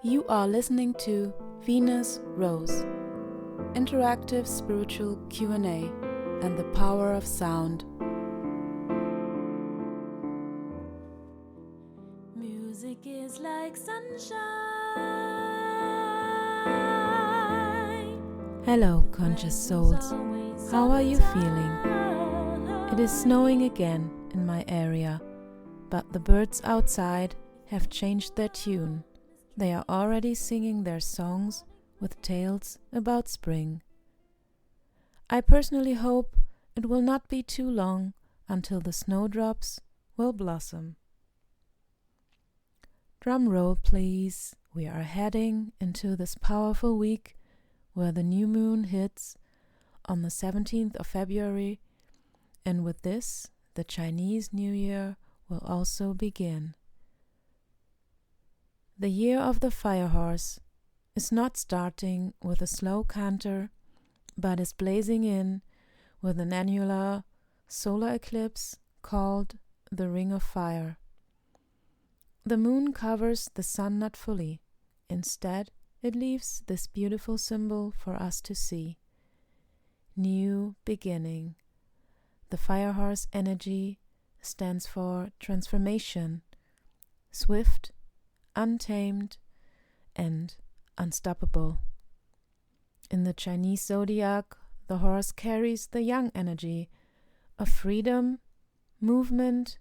You are listening to Venus Rose, interactive spiritual Q&A and the power of sound. Music is like sunshine. Hello, conscious souls. How are you feeling? It is snowing again in my area, but the birds outside have changed their tune. They are already singing their songs with tales about spring. I personally hope it will not be too long until the snowdrops will blossom. Drum roll, please. We are heading into this powerful week where the new moon hits on the 17th of February, and with this, the Chinese New Year will also begin. The year of the fire horse is not starting with a slow canter, but is blazing in with an annular solar eclipse called the Ring of Fire. The moon covers the sun not fully. Instead, it leaves this beautiful symbol for us to see. New beginning. The fire horse energy stands for transformation, swift, untamed, and unstoppable. In the Chinese zodiac, the horse carries the yang energy of freedom, movement,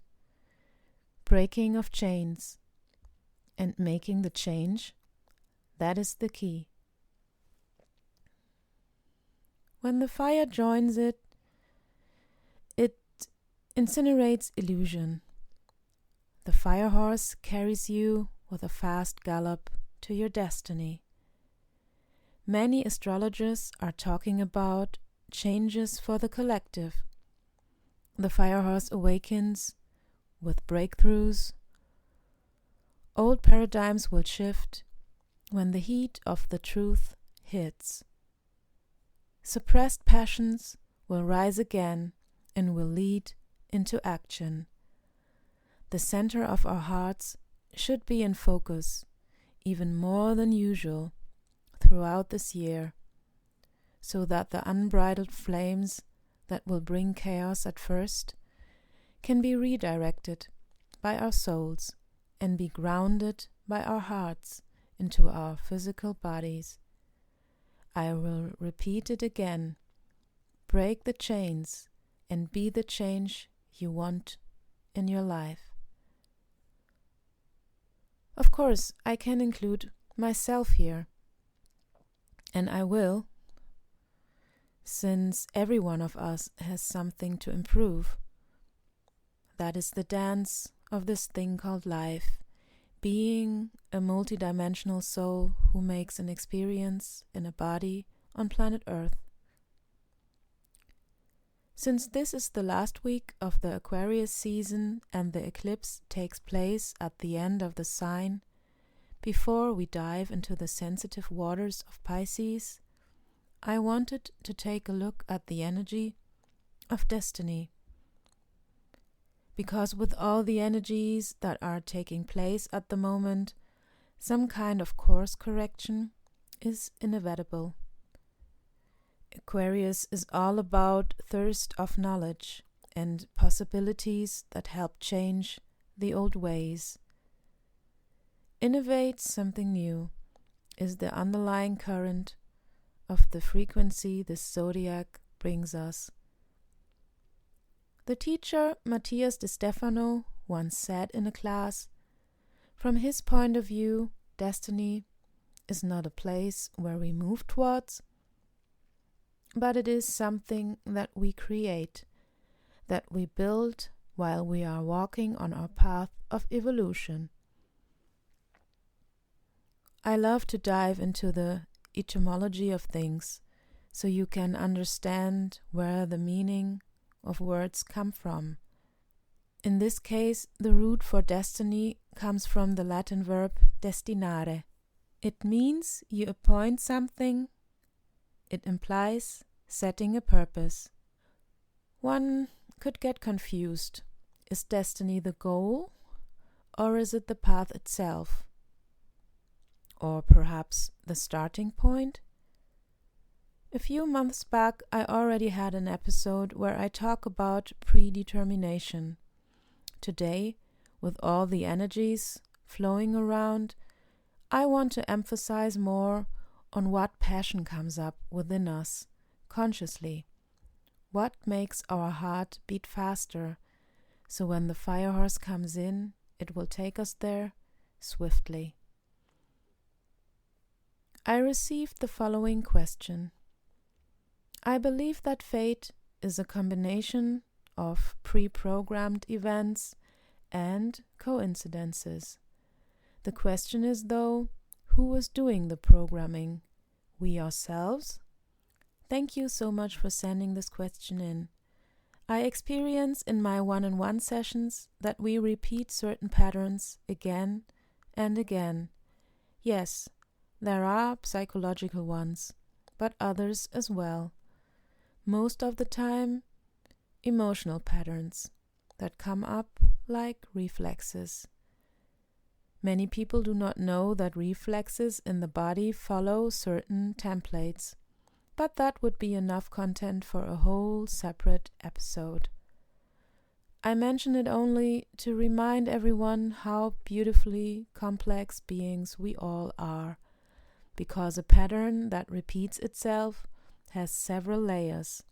breaking of chains, and making the change. That is the key. When the fire joins it, it incinerates illusion. The fire horse carries you with a fast gallop to your destiny. Many astrologers are talking about changes for the collective. The fire horse awakens with breakthroughs. Old paradigms will shift when the heat of the truth hits. Suppressed passions will rise again and will lead into action. The center of our hearts should be in focus, even more than usual, throughout this year, so that the unbridled flames that will bring chaos at first can be redirected by our souls and be grounded by our hearts into our physical bodies. I will repeat it again. Break the chains and be the change you want in your life. Of course, I can include myself here, and I will, since every one of us has something to improve. That is the dance of this thing called life, being a multidimensional soul who makes an experience in a body on planet Earth. Since this is the last week of the Aquarius season and the eclipse takes place at the end of the sign, before we dive into the sensitive waters of Pisces, I wanted to take a look at the energy of destiny. Because with all the energies that are taking place at the moment, some kind of course correction is inevitable. Aquarius is all about thirst of knowledge and possibilities that help change the old ways. Innovate something new is the underlying current of the frequency this zodiac brings us. The teacher Matthias de Stefano once said in a class, from his point of view, destiny is not a place where we move towards, but it is something that we create, that we build while we are walking on our path of evolution. I love to dive into the etymology of things, so you can understand where the meaning of words come from. In this case, the root for destiny comes from the Latin verb destinare. It means you appoint something. It implies setting a purpose. One could get confused. Is destiny the goal, or is it the path itself? or perhaps the starting point? A few months back, I already had an episode where I talk about predetermination. Today, with all the energies flowing around, I want to emphasize more on what passion comes up within us, consciously. What makes our heart beat faster, so when the fire horse comes in, it will take us there swiftly. I received the following question. I believe that fate is a combination of pre-programmed events and coincidences. The question is, though, who is doing the programming? We ourselves? Thank you so much for sending this question in. I experience in my one-on-one sessions that we repeat certain patterns again and again. Yes, there are psychological ones, but others as well. Most of the time, emotional patterns that come up like reflexes. Many people do not know that reflexes in the body follow certain templates, but that would be enough content for a whole separate episode. I mention it only to remind everyone how beautifully complex beings we all are, because a pattern that repeats itself has several layers,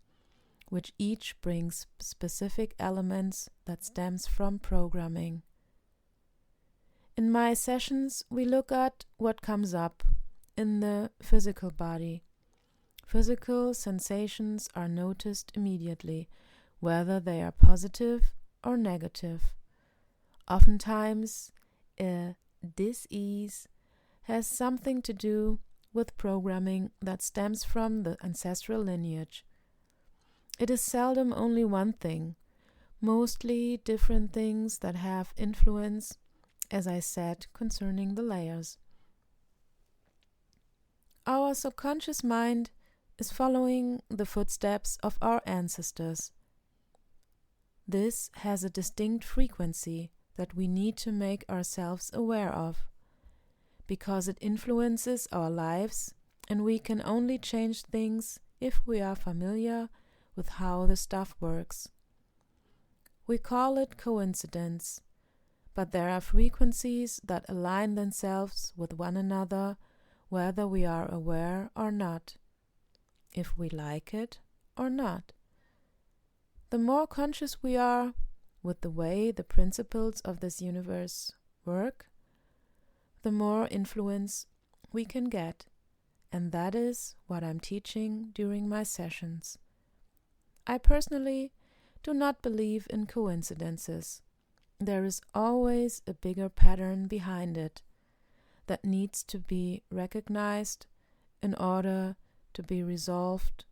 which each brings specific elements that stems from programming. In my sessions, we look at what comes up in the physical body. Physical sensations are noticed immediately, whether they are positive or negative. Oftentimes, a dis-ease has something to do with programming that stems from the ancestral lineage. It is seldom only one thing, mostly different things that have influence, as I said, concerning the layers. Our subconscious mind is following the footsteps of our ancestors. This has a distinct frequency that we need to make ourselves aware of, because it influences our lives, and we can only change things if we are familiar with how the stuff works. We call it coincidence, but there are frequencies that align themselves with one another, whether we are aware or not, if we like it or not. The more conscious we are with the way the principles of this universe work, the more influence we can get, and that is what I'm teaching during my sessions. I personally do not believe in coincidences. There is always a bigger pattern behind it that needs to be recognized in order to be resolved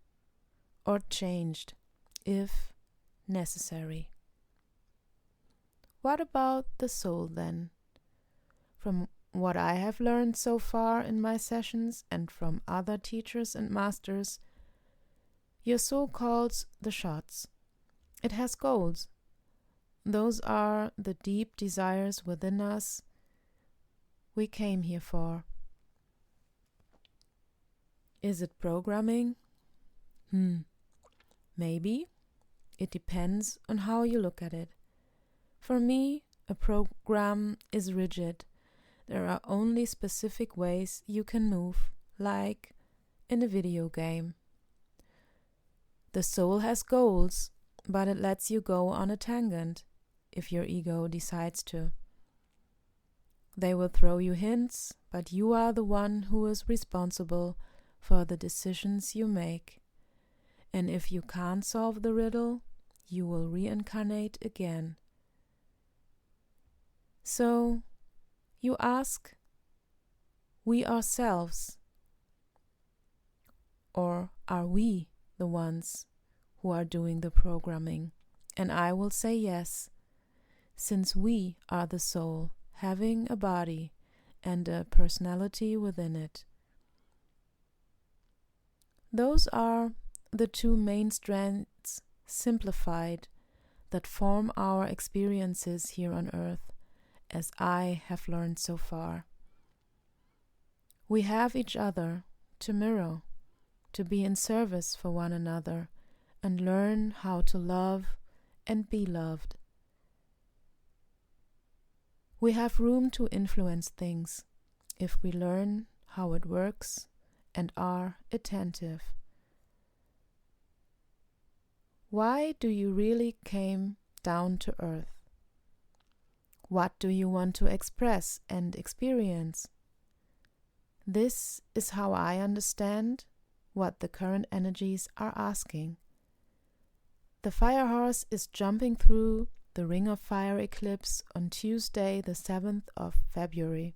or changed if necessary. What about the soul then? From what I have learned so far in my sessions and from other teachers and masters, your soul calls the shots. It has goals. Those are the deep desires within us we came here for. Is it programming? Maybe. It depends on how you look at it. For me, a program is rigid. There are only specific ways you can move, like in a video game. The soul has goals, but it lets you go on a tangent if your ego decides to. They will throw you hints, but you are the one who is responsible for the decisions you make. And if you can't solve the riddle, you will reincarnate again. So, you ask, we ourselves, or are we the ones who are doing the programming? And I will say yes, since we are the soul, having a body and a personality within it. Those are the two main strands, simplified, that form our experiences here on earth, as I have learned so far. We have each other to mirror, to be in service for one another, and learn how to love and be loved. We have room to influence things if we learn how it works and are attentive. Why do you really came down to earth? What do you want to express and experience? This is how I understand what the current energies are asking. The fire horse is jumping through the Ring of Fire eclipse on Tuesday, the 7th of February.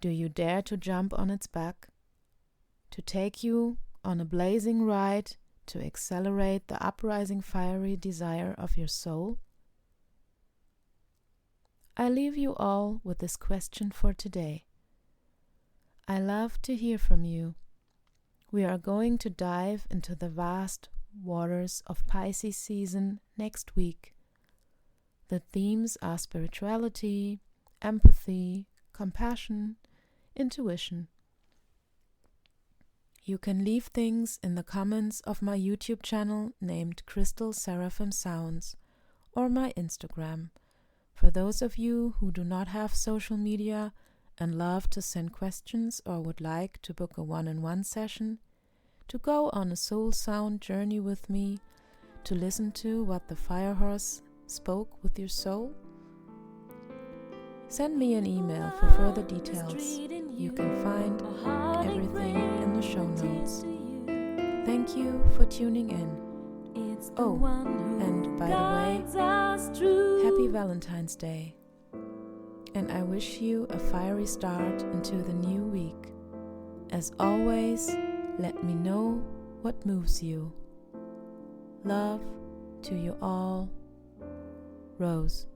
Do you dare to jump on its back, to take you on a blazing ride to accelerate the uprising fiery desire of your soul? I leave you all with this question for today. I love to hear from you. We are going to dive into the vast waters of Pisces season next week. The themes are spirituality, empathy, compassion, intuition. You can leave things in the comments of my YouTube channel named Crystal Seraphim Sounds or my Instagram. For those of you who do not have social media and love to send questions or would like to book a one-on-one session, to go on a soul sound journey with me, to listen to what the fire horse spoke with your soul, send me an email for further details. You can find everything in the show notes. Thank you for tuning in. Oh, and by the way, happy Valentine's Day. And I wish you a fiery start into the new week. As always, let me know what moves you. Love to you all, Rose.